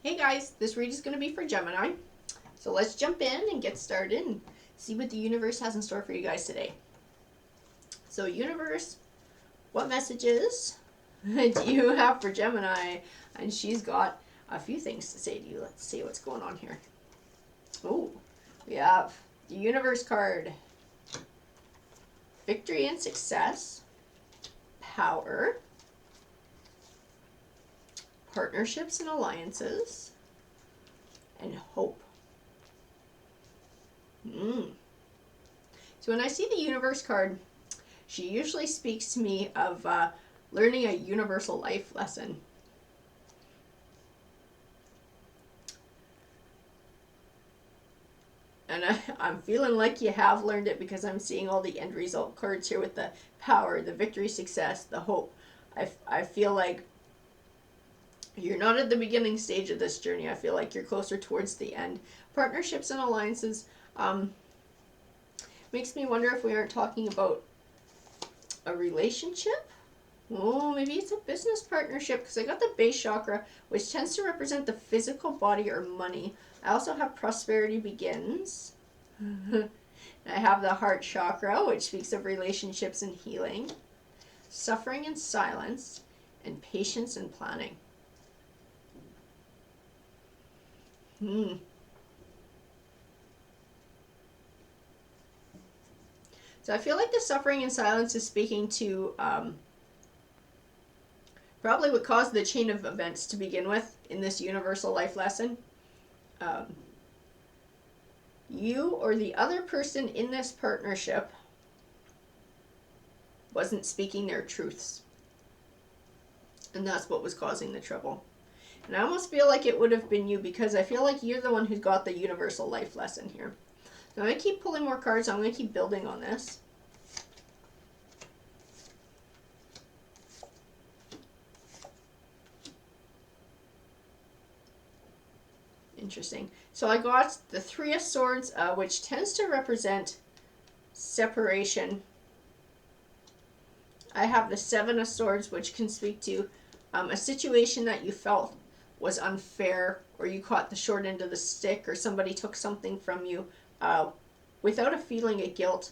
Hey guys, this read is going to be for Gemini. So let's jump in and get started and see what the universe has in store for you guys today. So universe, what messages do you have for Gemini? And she's got a few things to say to you. Let's see what's going on here. Oh, we have the universe card. Victory and success. Power. Partnerships and alliances. And hope. So when I see the universe card, she usually speaks to me of learning a universal life lesson. And I'm feeling like you have learned it because I'm seeing all the end result cards here with the power, the victory, success, the hope. I feel like you're not at the beginning stage of this journey. I feel like you're closer towards the end. Partnerships and alliances makes me wonder if we aren't talking about a relationship. Oh, maybe it's a business partnership because I got the base chakra, which tends to represent the physical body or money. I also have prosperity begins. I have the heart chakra, which speaks of relationships and healing, suffering and silence, and patience and planning. So I feel like the suffering and silence is speaking to probably what caused the chain of events to begin with in this universal life lesson. You or the other person in this partnership wasn't speaking their truths. And that's what was causing the trouble. And I almost feel like it would have been you because I feel like you're the one who got the universal life lesson here. So I'm going to keep pulling more cards. I'm going to keep building on this. Interesting. So I got the Three of Swords, which tends to represent separation. I have the Seven of Swords, which can speak to a situation that you felt was unfair, or you caught the short end of the stick, or somebody took something from you without a feeling of guilt.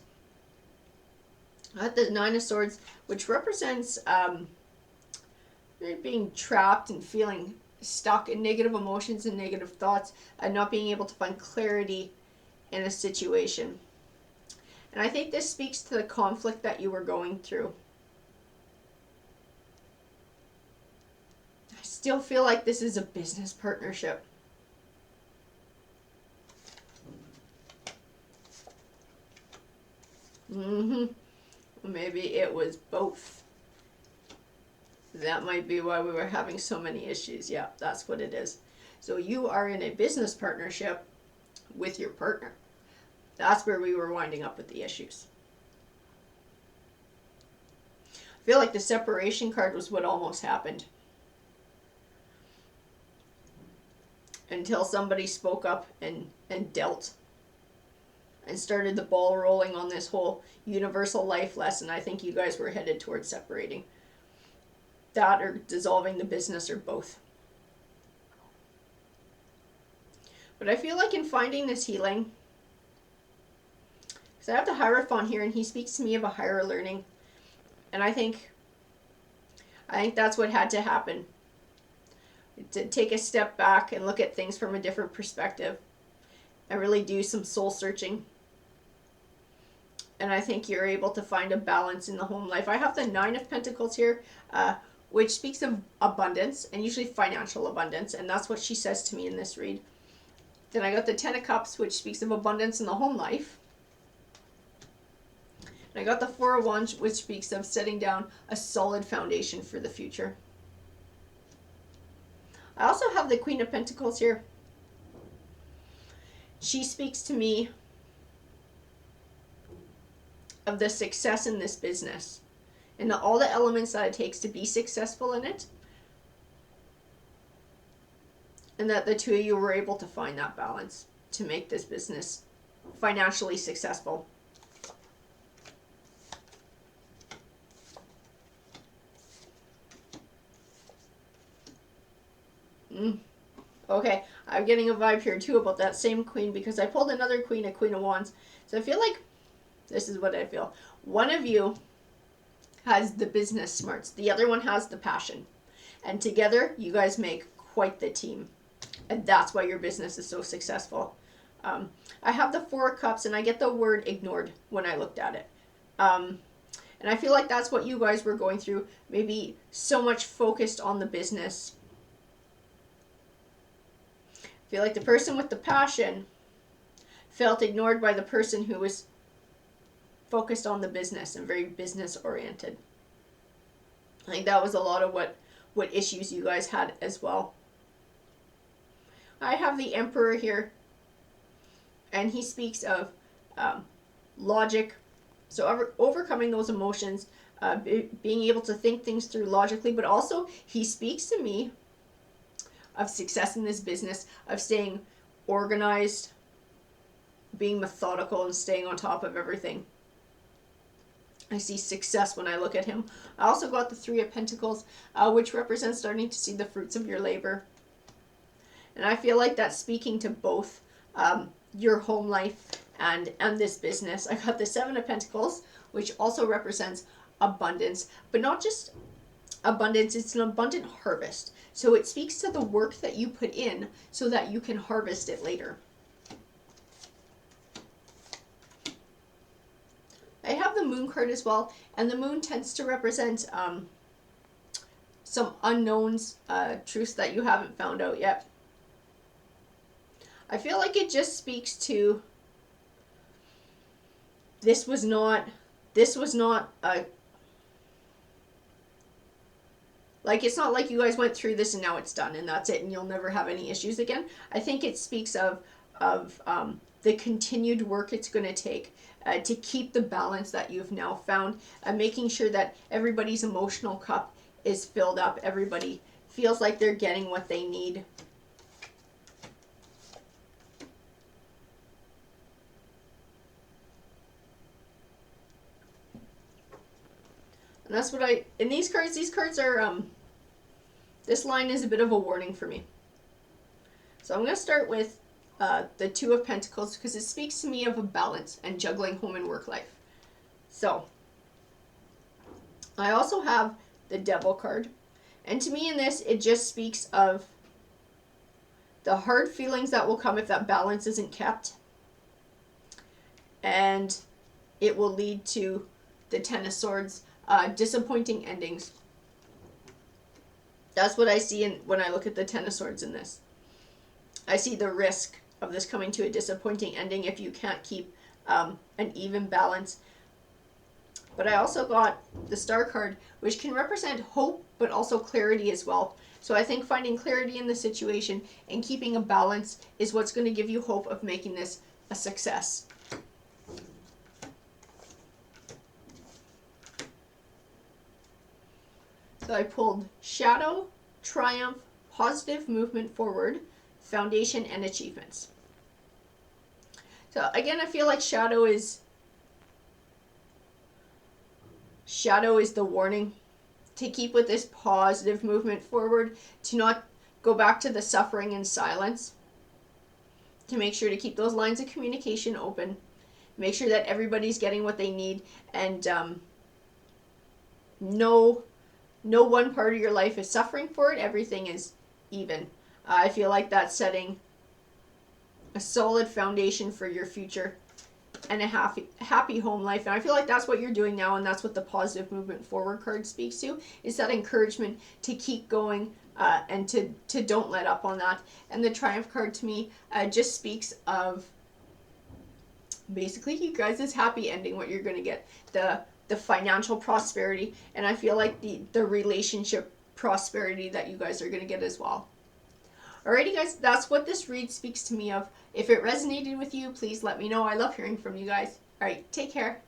I have the Nine of Swords, which represents being trapped and feeling stuck in negative emotions and negative thoughts and not being able to find clarity in a situation. And I think this speaks to the conflict that you were going through. I still feel like this is a business partnership. Maybe it was both. That might be why we were having so many issues. Yeah, that's what it is. So you are in a business partnership with your partner. That's where we were winding up with the issues. I feel like the separation card was what almost happened. Until somebody spoke up and dealt and started the ball rolling on this whole universal life lesson. I think you guys were headed towards separating. That or dissolving the business or both. But I feel like in finding this healing, because I have the Hierophant here and he speaks to me of a higher learning. And I think that's what had to happen. To take a step back and look at things from a different perspective and really do some soul searching. And I think you're able to find a balance in the home life. I have the Nine of Pentacles here, which speaks of abundance and usually financial abundance. And that's what she says to me in this read. Then I got the Ten of Cups, which speaks of abundance in the home life. And I got the Four of Wands, which speaks of setting down a solid foundation for the future. I also have the Queen of Pentacles here. She speaks to me of the success in this business and all the elements that it takes to be successful in it. And that the two of you were able to find that balance to make this business financially successful. Okay, I'm getting a vibe here too about that same queen because I pulled another queen, a queen of wands. So I feel like this is what I feel. One of you has the business smarts. The other one has the passion. And together, you guys make quite the team. And that's why your business is so successful. I have the Four of Cups, and I get the word ignored when I looked at it. And I feel like that's what you guys were going through. Maybe so much focused on the business. I feel like the person with the passion felt ignored by the person who was focused on the business and very business oriented. I think that was a lot of what issues you guys had as well. I have the Emperor here, and he speaks of logic, so overcoming those emotions, being able to think things through logically, but also he speaks to me of success in this business, of staying organized, being methodical, and staying on top of everything. I see success when I look at him. I also got the Three of Pentacles, which represents starting to see the fruits of your labor. And I feel like that's speaking to both your home life and this business. I got the Seven of Pentacles, which also represents abundance, but not just abundance, it's an abundant harvest. So it speaks to the work that you put in so that you can harvest it later. I have the Moon card as well, and the Moon tends to represent some unknowns, truths that you haven't found out yet. I feel like it just speaks to this was not a, like, it's not like you guys went through this and now it's done and that's it and you'll never have any issues again. I think it speaks of the continued work it's going to take to keep the balance that you've now found, making sure that everybody's emotional cup is filled up, everybody feels like they're getting what they need. And that's what in these cards are, this line is a bit of a warning for me. So I'm going to start with the Two of Pentacles because it speaks to me of a balance and juggling home and work life. So I also have the Devil card. And to me in this, it just speaks of the hard feelings that will come if that balance isn't kept. And it will lead to the Ten of Swords, disappointing endings. That's what I see when I look at the Ten of Swords in this. I see the risk of this coming to a disappointing ending if you can't keep an even balance. But I also got the Star card, which can represent hope, but also clarity as well. So I think finding clarity in the situation and keeping a balance is what's going to give you hope of making this a success. So I pulled Shadow, Triumph, Positive Movement Forward, Foundation, and Achievements. So again, I feel like Shadow is the warning to keep with this positive movement forward, to not go back to the suffering and silence, to make sure to keep those lines of communication open, make sure that everybody's getting what they need, and no one part of your life is suffering for it. Everything is even. I feel like that's setting a solid foundation for your future and a happy home life. And I feel like that's what you're doing now, and that's what the Positive Movement Forward card speaks to, is that encouragement to keep going and to don't let up on that. And the Triumph card to me just speaks of basically you guys' happy ending, what you're going to get, the financial prosperity, and I feel like the relationship prosperity that you guys are going to get as well. Alrighty guys, that's what this read speaks to me of. If it resonated with you, please let me know. I love hearing from you guys. Alright, take care.